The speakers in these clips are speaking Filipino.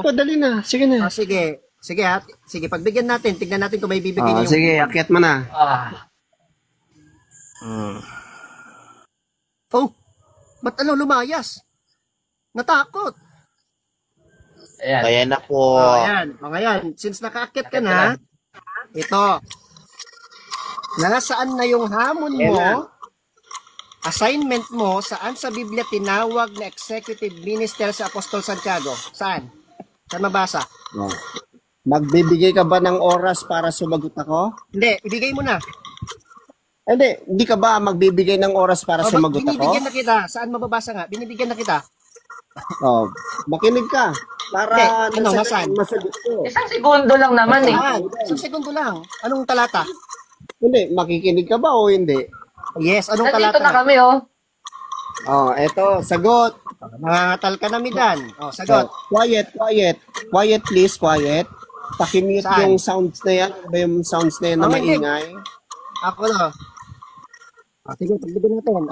ko, dali na. Sige na. Sige. Sige ha. Sige, pagbigyan natin. Tignan natin kung may bibigay niyo. Sige, akyat mo na. Oh, ba't lumayas? Natakot. Ayan. Ayan na po. Ayan. O ngayon, since nakaakyat ka na, ito. Nasaan na yung hamon mo, assignment mo, saan sa Biblia tinawag na executive minister sa Apostol Santiago? Saan? Saan mabasa? Magbibigay ka ba ng oras para sumagot ako? Hindi, ibigay mo na. Hindi ka ba magbibigay ng oras para sumagot ako? Binibigyan na kita. Saan mababasa nga? Binibigyan na kita. Makinig ka. Para nasaan? Masagot ko. Isang segundo lang naman eh. Isang segundo lang. Anong talata? Hindi, makikinig ka ba o hindi? Yes, anong Nandito talata? na kami Eto, sagot. Nangangatal ka na, Midan. Sagot. Quiet please, quiet. Pakimute Saan? yung sounds na yan. Ba yung sounds na yan na maingay? Ako na. Sige, pagbigyan natin.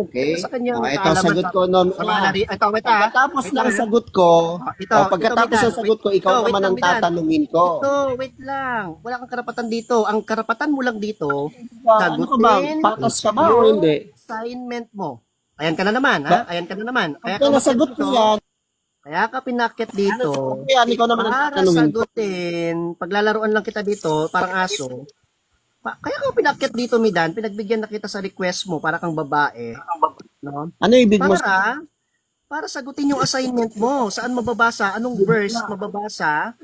Okay. Sa kanya, Ito, sagot ko. Pagkatapos ng sagot ko, pagkatapos ng sagot ko, ikaw naman ang tatanungin ko. Wait lang. Wala kang karapatan dito. Ang karapatan mo lang dito, Ano ka ba? Patas ka ba o hindi? assignment mo. Ayan ka na naman, ha? Ayan ka na naman. Kaya Kaya nasagot ko yan. Kaya ka pinakit dito. Yan, ikaw naman ang Para tatanungin ko. sagutin, paglalaruan lang kita dito, parang aso. Kaya ka pinakit dito, Midan, pinagbigyan na kita sa request mo para kang babae. No? Ano ibig mo? Para sagutin yung assignment mo. Saan mababasa? Anong verse mababasa?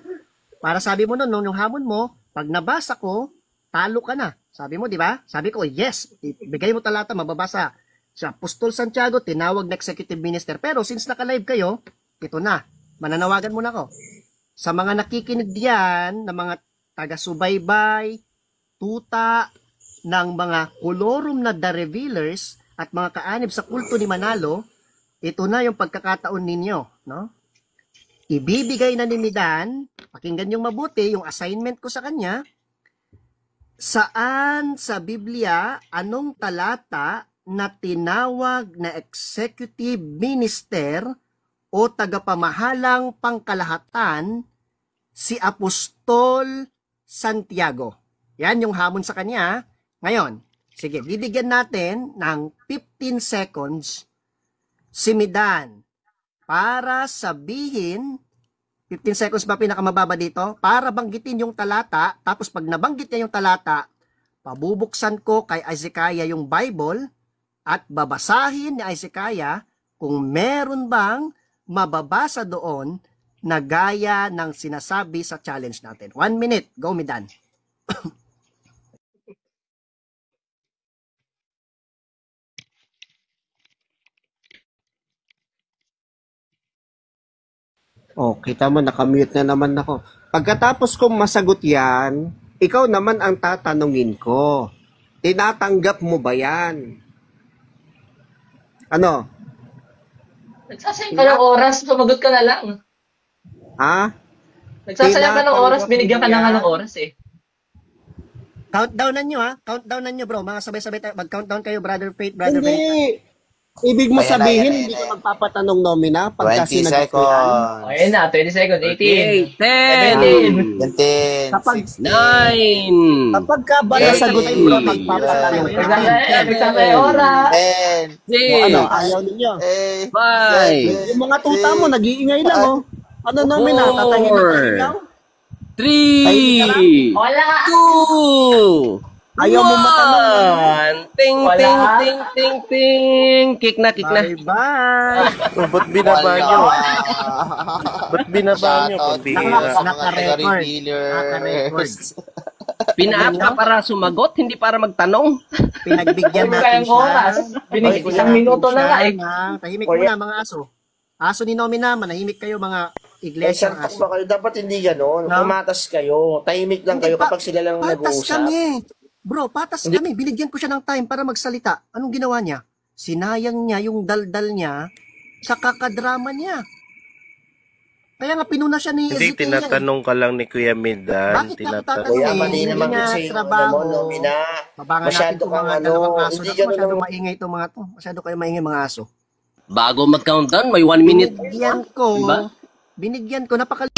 Para sabi mo nun, yung hamon mo, pag nabasa ko, talo ka na. Sabi mo, di ba? Sabi ko, yes. Bigay mo talata, mababasa. Sa Apostol Santiago, tinawag na executive minister. Pero since naka-live kayo, ito na. Mananawagan mo na ako. Sa mga nakikinig diyan, na mga taga-subaybay, tuta ng mga kolorum na The Revealers at mga kaanib sa kulto ni Manalo, ito na yung pagkakataon ninyo, no? Ibibigay na ni Midan, pakinggan yung mabuti, yung assignment ko sa kanya, saan sa Biblia, anong talata na tinawag na executive minister o tagapamahalang pangkalahatan si Apostol Santiago. Yan yung hamon sa kanya. Ngayon, sige, bibigyan natin ng 15 seconds si Midan para sabihin, 15 seconds ba pinakamababa dito? Para banggitin yung talata, tapos pag nabanggit niya yung talata, pabubuksan ko kay Isaiah yung Bible at babasahin ni Isaiah kung meron bang mababasa doon na gaya ng sinasabi sa challenge natin. 1 minute. Go, Midan. Kita mo, nakamute na naman ako. Pagkatapos kong masagot yan, ikaw naman ang tatanungin ko. Tinatanggap mo ba yan? Ano? Nagsasayang ka ng oras, sumagot ka na lang. Ha? Nagsasayang ka ng oras, binigyan ka na nga ng oras eh. Countdownan nyo, ha? Countdownan nyo, bro. Mga sabay-sabay tayo. Mag-countdown kayo, Brother Faith, Brother Faith. Hindi. Ibig mo sabihin, hindi ka magpapatanong nomina pagka 20 sinagot ko yan? seconds. Ayun na, 20 seconds, 18, 10, 10, Kapag 9, Kapag ka ba nasagot Hey, mo, magpapatanong ka. nagsasayang yung oras. 10, Ano, 6, ayaw ninyo. 5, Yung mga tuta mo, nag-iingay lang, oh. Ano nomina, tatahimik ka ikaw? 3, Wala. 2, Ayaw mo matanong. 1. Ting, Wala. ting, ting, ting, ting. Kick na, kick na. Bye-bye. Ba't binaba nyo? Ba't binaba nyo? Pagbihira. Naka-record. Pinaap ka para sumagot, hindi para magtanong. Pinagbigyan Huwag natin kayang oras. Binigyan isang minuto na nga eh. Tahimik muna, mga aso. Aso ni Nomina, manahimik kayo, mga iglesia Santok aso. ba kayo? Dapat hindi gano'n. No? Tumatas kayo. Tahimik lang kayo kapag sila lang Patas nag-uusap. kami. Bro, patas kami. Binigyan ko siya ng time para magsalita. Anong ginawa niya? Sinayang niya yung daldal niya sa kakadrama niya. Kaya nga pinuna siya ni Hindi, Ezekiel. tinatanong ka lang ni Kuya Midan. Bakit ka Tinatanong. tatanungin? Kuya, mali naman Hindi kasi nga yung trabaho. ano mo, Nomina. Mabangan natin Masyado itong kang mga ano, dalawang aso. hindi Naku, ganun masyado ang- maingay itong mga to. Masyado kayo maingay mga aso. Bago mag-countdown, may 1 minute. Binigyan ko Diba? Binigyan ko, napaka